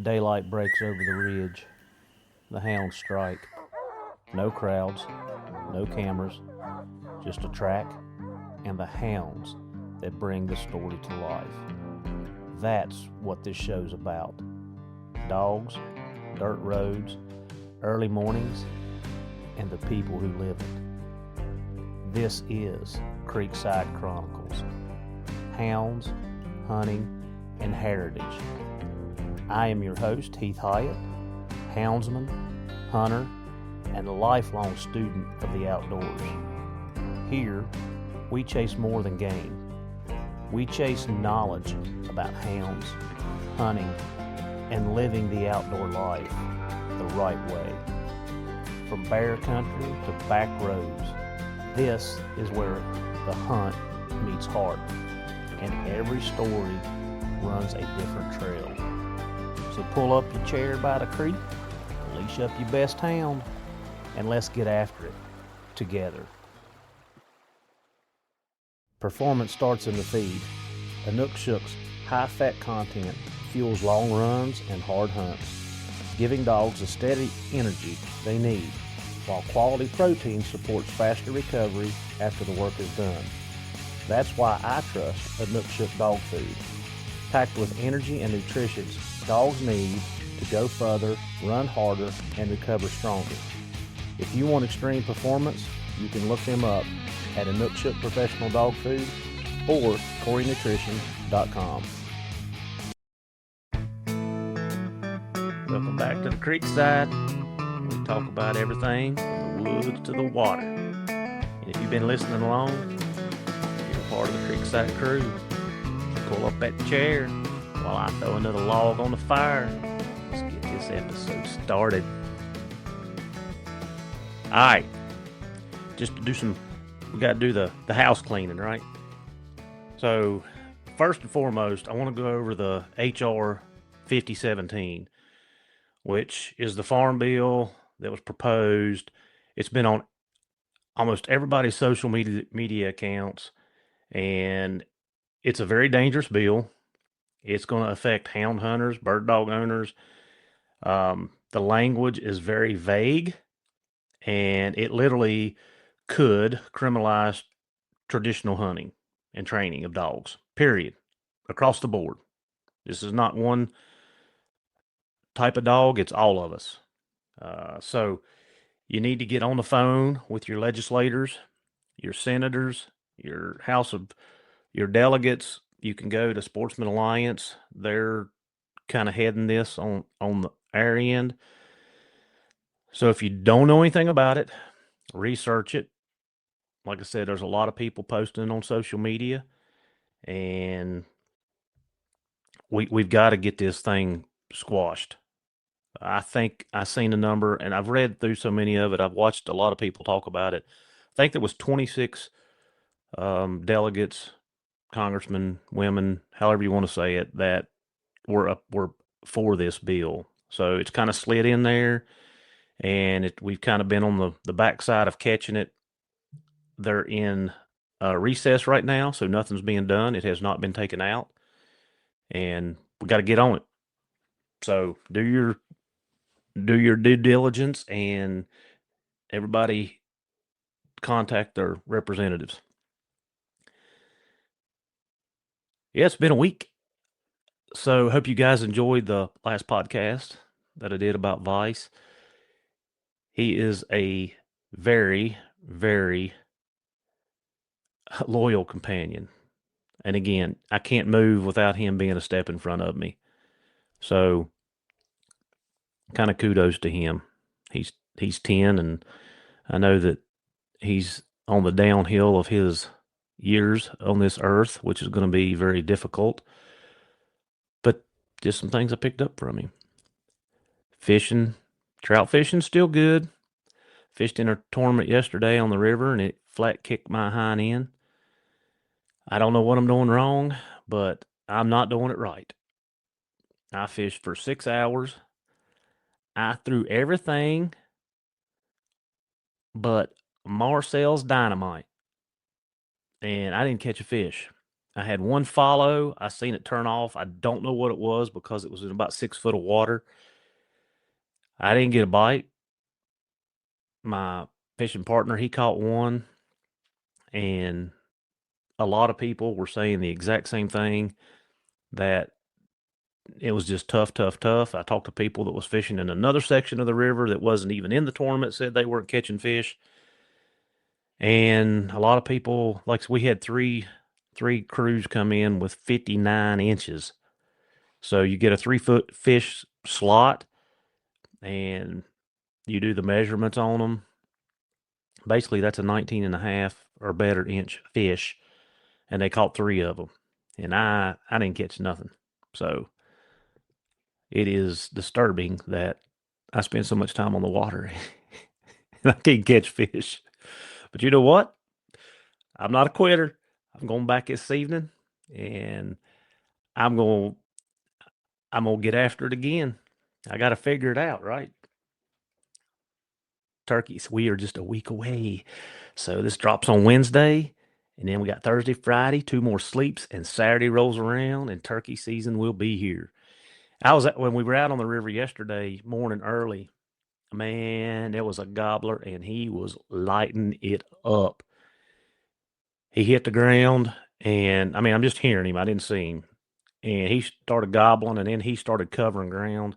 Daylight breaks over the ridge. The hounds strike. No crowds, no cameras, just a track and the hounds that bring the story to life. That's what this show's about. Dogs, dirt roads, early mornings, and the people who live it. This is Creekside Chronicles. Hounds, hunting, and heritage. I am your host, Heath Hyatt, houndsman, hunter, and a lifelong student of the outdoors. Here, we chase more than game. We chase knowledge about hounds, hunting, and living the outdoor life the right way. From bear country to back roads, this is where the hunt meets heart, and every story runs a different trail. So pull up your chair by the creek, leash up your best hound, and let's get after it together. Performance starts in the feed. Inukshuk's high-fat content fuels long runs and hard hunts, giving dogs the steady energy they need, while quality protein supports faster recovery after the work is done. That's why I trust Inukshuk dog food. Packed with energy and nutrition dogs need to go further, run harder, and recover stronger. If you want extreme performance, you can look them up at Inukshuk Professional Dog Food or Corey.ca. Welcome back to the Creekside. We talk about everything from the woods to the water. And if you've been listening along, you're part of the Creekside crew. Pull up that chair while I throw another log on the fire. Let's get this episode started. Alright, just to do some, we got to do the house cleaning, right? So, first and foremost, I want to go over the HR 5017, which is the farm bill that was proposed. It's been on almost everybody's social media accounts, and it's a very dangerous bill. It's going to affect hound hunters, bird dog owners. The language is very vague, and it literally could criminalize traditional hunting and training of dogs, period, across the board. This is not one type of dog, it's all of us. So you need to get on the phone with your legislators, your senators, your your delegates. You can go to Sportsman Alliance. They're kind of heading this on our end. So if you don't know anything about it, research it. Like I said, there's a lot of people posting on social media, and we've got to get this thing squashed. I think I seen a number, and I've read through so many of it. I've watched a lot of people talk about it. I think there was 26 delegates, congressmen, women, however you want to say it, that were for this bill. So it's kind of slid in there, and we've kind of been on the backside of catching it. They're in recess right now, so nothing's being done. It has not been taken out, and we got to get on it. So do your due diligence, and everybody contact their representatives. Yeah, it's been a week. So hope you guys enjoyed the last podcast that I did about Vice. He is a very, very loyal companion. And again, I can't move without him being a step in front of me. So kind of kudos to him. He's 10, and I know that he's on the downhill of his years on this earth, which is going to be very difficult. But just some things I picked up from him. Fishing, trout fishing, still good. Fished in a tournament yesterday on the river, and it flat kicked my hind end. I don't know what I'm doing wrong, but I'm not doing it right. I fished for 6 hours. I threw everything but Marcel's dynamite, and I didn't catch a fish. I had one follow. I seen it turn off. I don't know what it was because it was in about 6 foot of water. I didn't get a bite. My fishing partner, he caught one, and a lot of people were saying the exact same thing, that it was just tough, tough, tough. I talked to people that was fishing in another section of the river that wasn't even in the tournament, said they weren't catching fish. And a lot of people, like we had three crews come in with 59 inches. So you get a 3 foot fish slot and you do the measurements on them. Basically, that's a 19 and a half or better inch fish. And they caught 3 of them. And I didn't catch nothing. So it is disturbing that I spend so much time on the water and I can't catch fish. But you know what? I'm not a quitter. I'm going back this evening and I'm going to get after it again. I got to figure it out, right? Turkeys, we are just a week away. So this drops on Wednesday, and then we got Thursday, Friday, 2 more sleeps, and Saturday rolls around, and turkey season will be here. When we were out on the river yesterday morning early, man, there was a gobbler, and he was lighting it up. He hit the ground, and I mean, I'm just hearing him. I didn't see him. And he started gobbling, and then he started covering ground.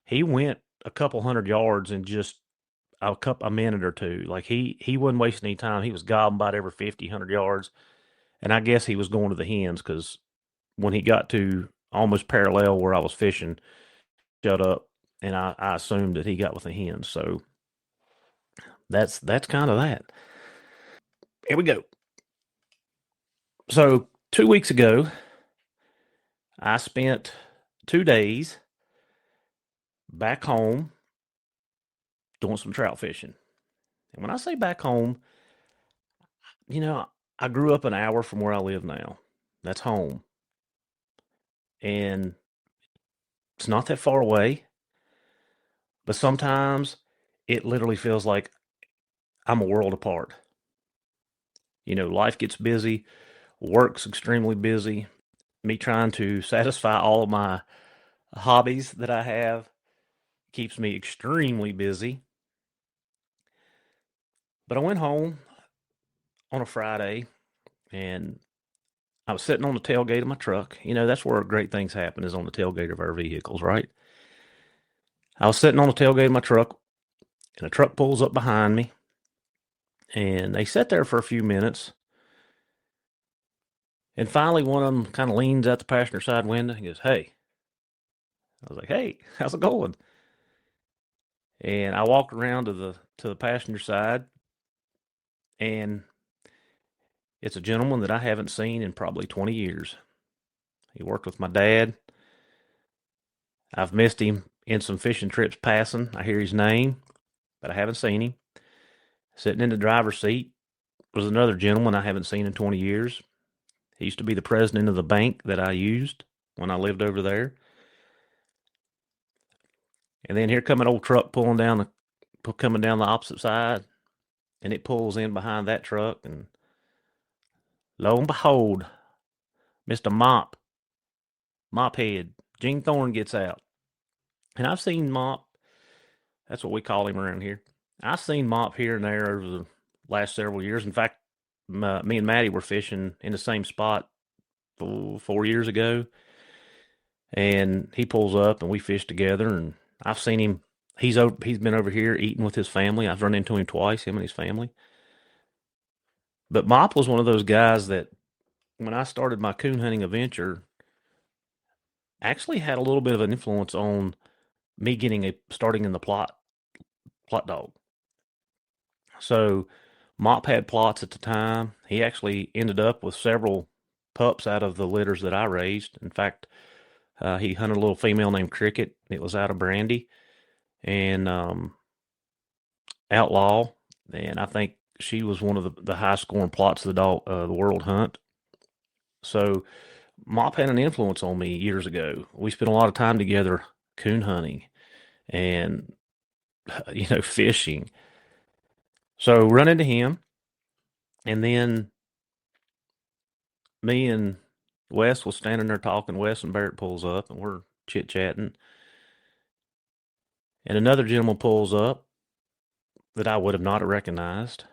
He went a couple hundred yards in just a minute or two. Like he wasn't wasting any time. He was gobbling about every 50, 100 yards. And I guess he was going to the hens because when he got to almost parallel where I was fishing, shut up, and I assumed that he got with the hens. So that's kind of that. Here we go. So 2 weeks ago, I spent 2 days back home doing some trout fishing. And when I say back home, I grew up an hour from where I live now. That's home. And it's not that far away, but sometimes it literally feels like I'm a world apart. Life gets busy, work's extremely busy. Me trying to satisfy all of my hobbies that I have keeps me extremely busy. But I went home on a Friday and I was sitting on the tailgate of my truck. That's where great things happen, is on the tailgate of our vehicles, right? I was sitting on the tailgate of my truck and a truck pulls up behind me and they sat there for a few minutes. And finally, one of them kind of leans out the passenger side window and goes, "Hey." I was like, "Hey, how's it going?" And I walked around to the passenger side, and it's a gentleman that I haven't seen in probably 20 years. He worked with my dad. I've missed him in some fishing trips passing. I hear his name, but I haven't seen him. Sitting in the driver's seat was another gentleman I haven't seen in 20 years. He used to be the president of the bank that I used when I lived over there. And then here come an old truck coming down the opposite side, and it pulls in behind that truck, and lo and behold, Mr. Mophead, Gene Thorne gets out. And I've seen Mop, that's what we call him around here. I've seen Mop here and there over the last several years. In fact, me and Maddie were fishing in the same spot 4 years ago, and he pulls up and we fish together, and I've seen him. He's been over here eating with his family. I've run into him twice, him and his family. But Mop was one of those guys that when I started my coon hunting adventure, actually had a little bit of an influence on me starting in the plot dog. So Mop had plots at the time. He actually ended up with several pups out of the litters that I raised. In fact, he hunted a little female named Cricket. It was out of Brandy and Outlaw, and I think she was one of the high scoring plots of the World Hunt. So Mop had an influence on me years ago. We spent a lot of time together coon hunting and fishing. So run into him, and then me and Wes was standing there talking. Wes and Barrett pulls up, and we're chit-chatting. And another gentleman pulls up that I would have not recognized.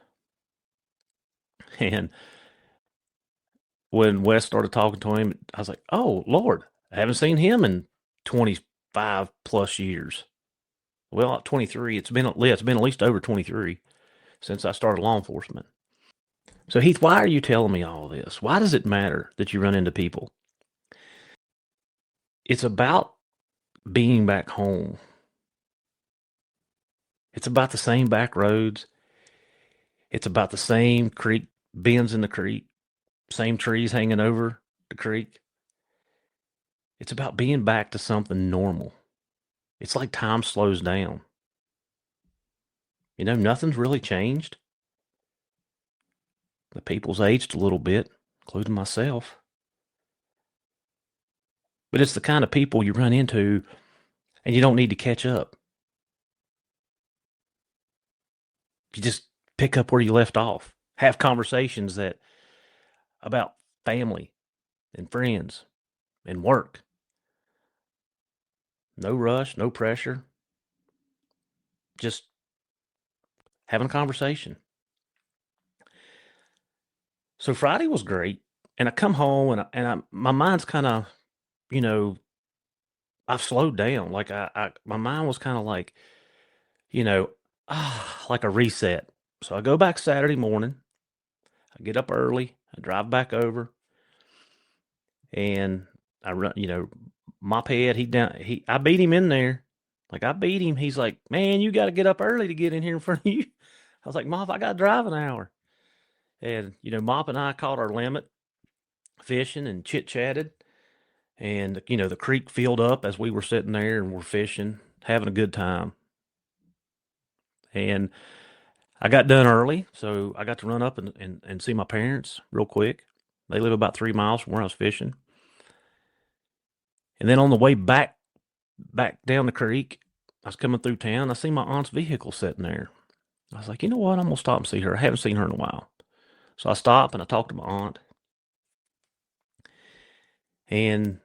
And when Wes started talking to him, I was like, oh, Lord, I haven't seen him in 25 plus years. Well, 23. It's been at least over 23 since I started law enforcement. So, Heath, why are you telling me all this? Why does it matter that you run into people? It's about being back home. It's about the same back roads. It's about the same creek bends in the creek, same trees hanging over the creek. It's about being back to something normal. It's like time slows down. Nothing's really changed. The people's aged a little bit, including myself. But it's the kind of people you run into and you don't need to catch up. You just pick up where you left off. Have conversations about family and friends and work. No rush, no pressure. Just having a conversation. So Friday was great, and I come home and my mind's kind of, I've slowed down. Like my mind was kind of like, like a reset. So I go back Saturday morning. I get up early. I drive back over, and I run. Mop head. I beat him in there. Like I beat him. He's like, man, you got to get up early to get in here in front of you. I was like, Mop, I got to drive an hour. And Mop and I caught our limit fishing and chit chatted. And the creek filled up as we were sitting there and we're fishing, having a good time. And I got done early, so I got to run up and see my parents real quick. They live about 3 miles from where I was fishing. And then on the way back down the creek, I was coming through town. I see my aunt's vehicle sitting there. I was like, you know what? I'm gonna stop and see her. I haven't seen her in a while. So I stopped and I talked to my aunt. And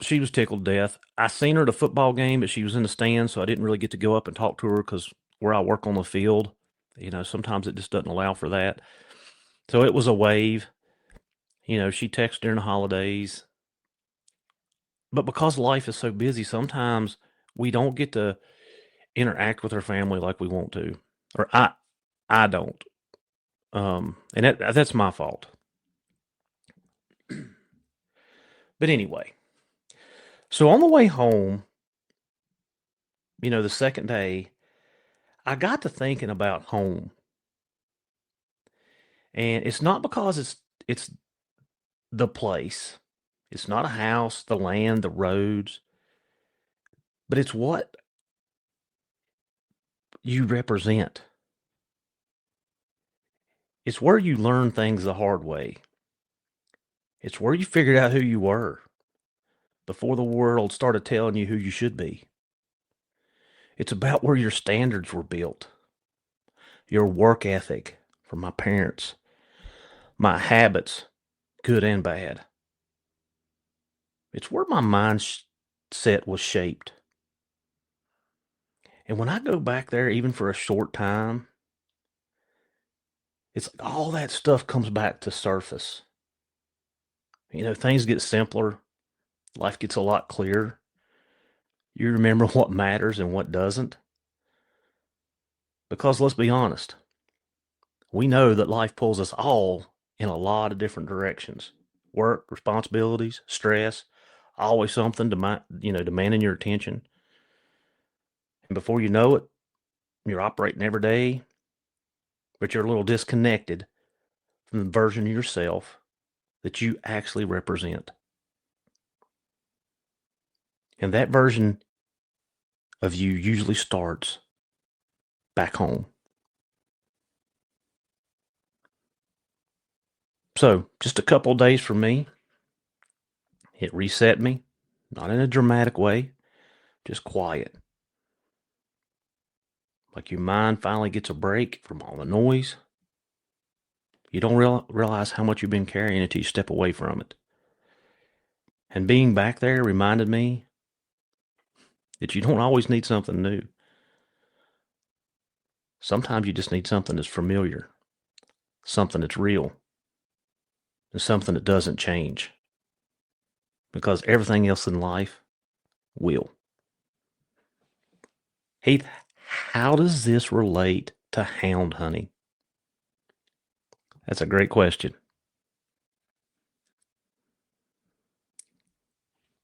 she was tickled to death. I seen her at a football game, but she was in the stands, so I didn't really get to go up and talk to her because where I work on the field, sometimes it just doesn't allow for that. So it was a wave. She texted during the holidays. But because life is so busy, sometimes we don't get to interact with our family like we want to. Or I don't. And that's my fault. But anyway, so on the way home, the second day, I got to thinking about home. And it's not because it's the place. It's not a house, the land, the roads, but it's what you represent. It's where you learn things the hard way. It's where you figured out who you were before the world started telling you who you should be. It's about where your standards were built, your work ethic from my parents, my habits, good and bad. It's where my mindset was shaped. And when I go back there, even for a short time, it's like all that stuff comes back to surface. Things get simpler. Life gets a lot clearer. You remember what matters and what doesn't. Because let's be honest, we know that life pulls us all in a lot of different directions. Work, responsibilities, stress, always something demanding your attention. And before you know it, you're operating every day, but you're a little disconnected from the version of yourself that you actually represent. And that version of you usually starts back home. So, just a couple of days for me. It reset me, not in a dramatic way, just quiet. Like your mind finally gets a break from all the noise. You don't realize how much you've been carrying until you step away from it. And being back there reminded me that you don't always need something new. Sometimes you just need something that's familiar, something that's real, and something that doesn't change. Because everything else in life will. Heath, how does this relate to hound hunting? That's a great question.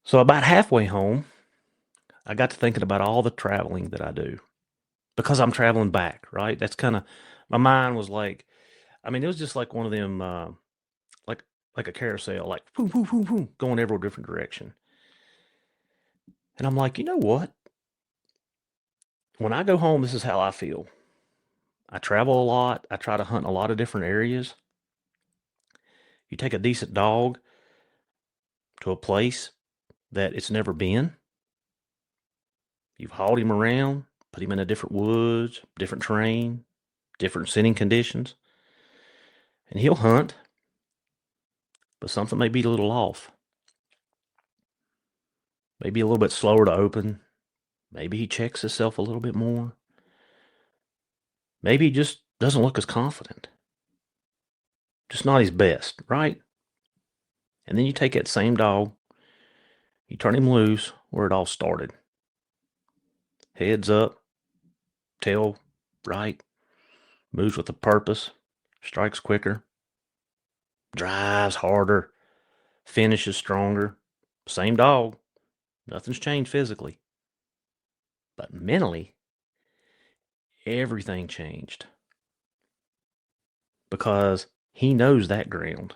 So about halfway home, I got to thinking about all the traveling that I do because I'm traveling back, right? That's kind of, my mind was like, I mean, it was just like one of them, like like a carousel, like boom, boom, boom, boom, going every different direction. And I'm like, you know what? When I go home, this is how I feel. I travel a lot. I try to hunt in a lot of different areas. You take a decent dog to a place that it's never been. You've hauled him around, put him in a different woods, different terrain, different sitting conditions, and he'll hunt, but something may be a little off. Maybe a little bit slower to open. Maybe he checks himself a little bit more. Maybe he just doesn't look as confident. Just not his best, right? And then you take that same dog, you turn him loose where it all started. Heads up, tail right, moves with a purpose, strikes quicker, drives harder, finishes stronger. Same dog. Nothing's changed physically. But mentally, everything changed. Because he knows that ground.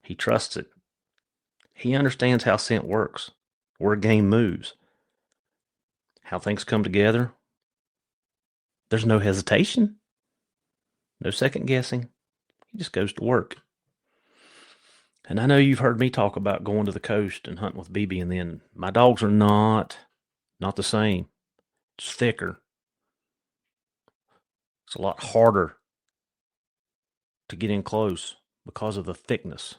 He trusts it. He understands how scent works, where a game moves, how things come together. There's no hesitation, no second guessing. He just goes to work. And I know you've heard me talk about going to the coast and hunting with BB, and then my dogs are not the same. It's thicker. It's a lot harder to get in close because of the thickness.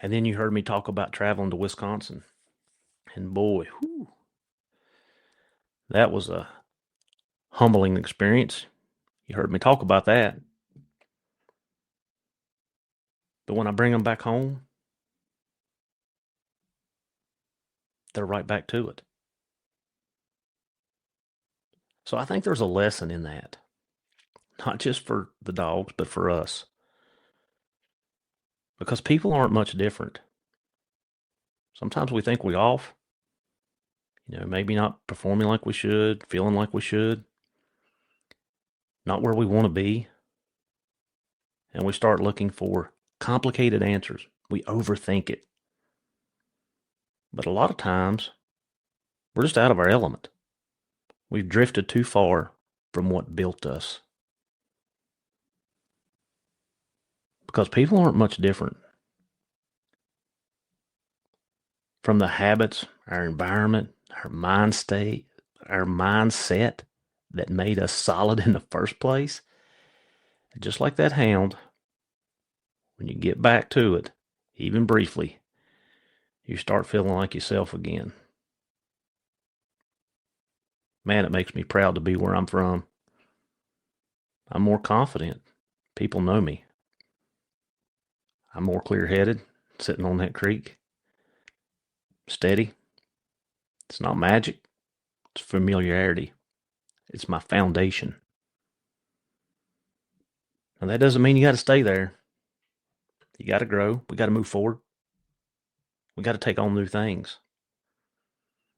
And then you heard me talk about traveling to Wisconsin. And boy, whew, that was a humbling experience. You heard me talk about that. But when I bring them back home, they're right back to it. So I think there's a lesson in that. Not just for the dogs, but for us. Because people aren't much different. Sometimes we think we're off. Maybe not performing like we should, feeling like we should. Not where we want to be. And we start looking for complicated answers. We overthink it. But a lot of times, we're just out of our element. We've drifted too far from what built us. Because people aren't much different. From the habits, our environment, our mind state, our mindset that made us solid in the first place. Just like that hound, when you get back to it, even briefly, you start feeling like yourself again. Man, it makes me proud to be where I'm from. I'm more confident. People know me. I'm more clear-headed, sitting on that creek. Steady. It's not magic. It's familiarity. It's my foundation. And that doesn't mean you got to stay there. You got to grow. We got to move forward. We got to take on new things.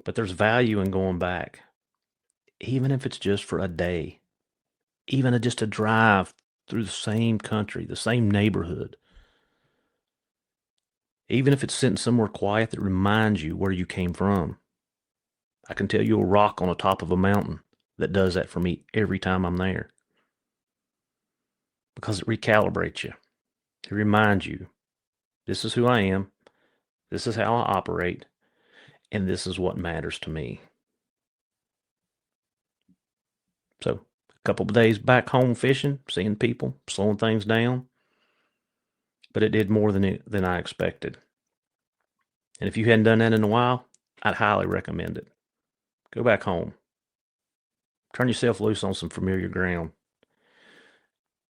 But there's value in going back, even if it's just for a day, even just a drive through the same country, the same neighborhood. Even if it's sitting somewhere quiet that reminds you where you came from. I can tell you a rock on the top of a mountain that does that for me every time I'm there. Because it recalibrates you. It reminds you, this is who I am, this is how I operate, and this is what matters to me. So, A couple of days back home fishing, seeing people, slowing things down. But it did more than I expected. And if you hadn't done that in a while, I'd highly recommend it. Go back home. Turn yourself loose on some familiar ground.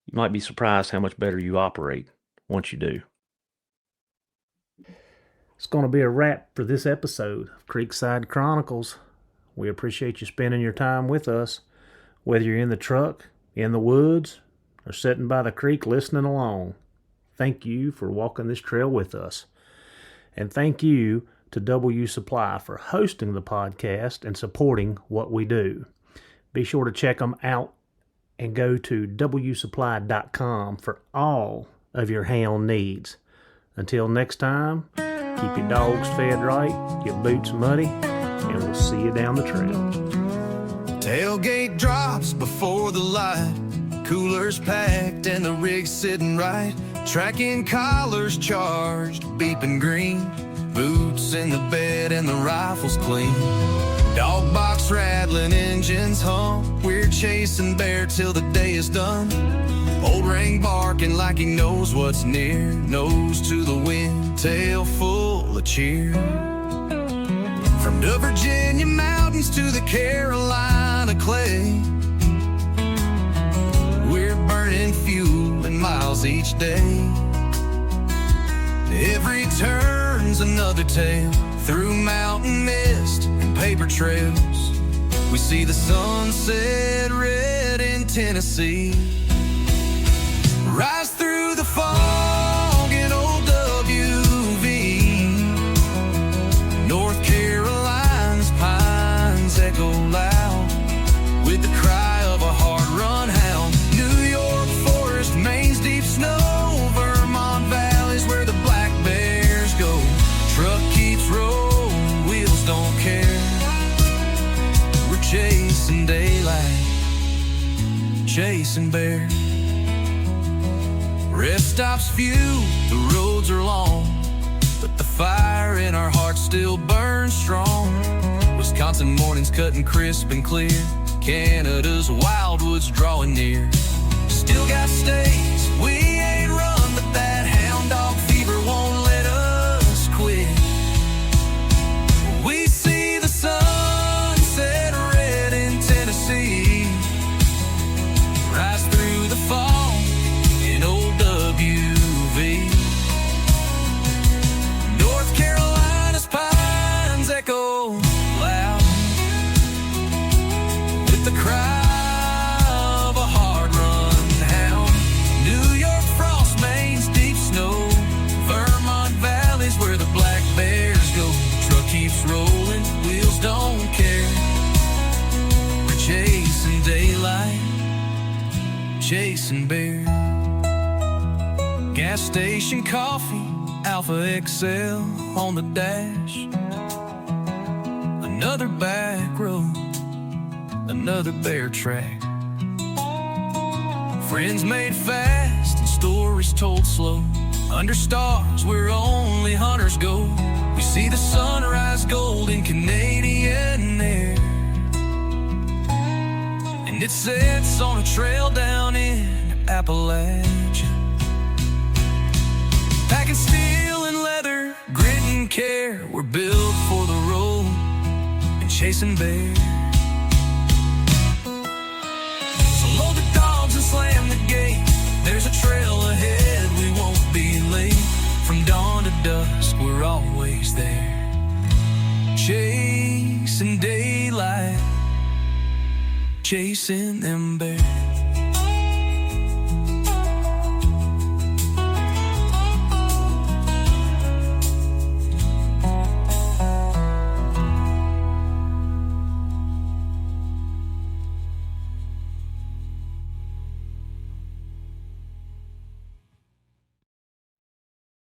You might be surprised how much better you operate once you do. It's going to be a wrap for this episode of Creekside Chronicles. We appreciate you spending your time with us, whether you're in the truck, in the woods, or sitting by the creek listening along. Thank you for walking this trail with us. And thank you to W Supply for hosting the podcast and supporting what we do. Be sure to check them out and go to wsupply.com for all of your hound needs. Until next time, keep your dogs fed right, your boots muddy, and we'll see you down the trail. Tailgate drops before the light, coolers packed and the rig sitting right, tracking collars charged, beeping green, boots in the bed and the rifle's clean. Dog box rattling, engines hum, we're chasing bear till the day is done. Old ring barking like he knows what's near, nose to the wind, tail full of cheer. From the Virginia mountains to the Carolina clay, we're burning fuel and miles each day. Every turn's another tale, through mountain mist and paper trails. We see the sunset red in Tennessee, rise through the fog in old WV. North Carolina's pines echo loud with the cry of a hard-run hound. New York forest, Maine's deep snow, Vermont valleys where the black bears go. Truck keeps rolling, wheels don't care. We're chasing daylight, chasing bear. Rest stops few, the roads are long, but the fire in our hearts still burns strong. Wisconsin mornings cutting crisp and clear, Canada's wildwoods drawing near. Still got stays, we ain't run, but that hound dog fever won't let us quit. We see the sunset red in Tennessee, rise through the fog in old WV. North Carolina's pines echo loud with the cry of a hard-run hound. New York frost, Maine's deep snow, Vermont valleys where the black bears go. Truck keeps rolling, wheels don't care. We're chasing daylight, chasing bear. Gas station coffee, Alpha XL on the dash. Another back road, another bear track. Friends made fast and stories told slow. Under stars where only hunters go. We see the sunrise gold in Canadian air, and it sets on a trail down in Appalachia. Packing steel and leather, grit and care. We're built for the road and chasing bear. So load the dogs and slam the gate. There's a trail ahead, we won't be late. From dawn to dusk, we're always there. Chasing daylight, chasing them bears.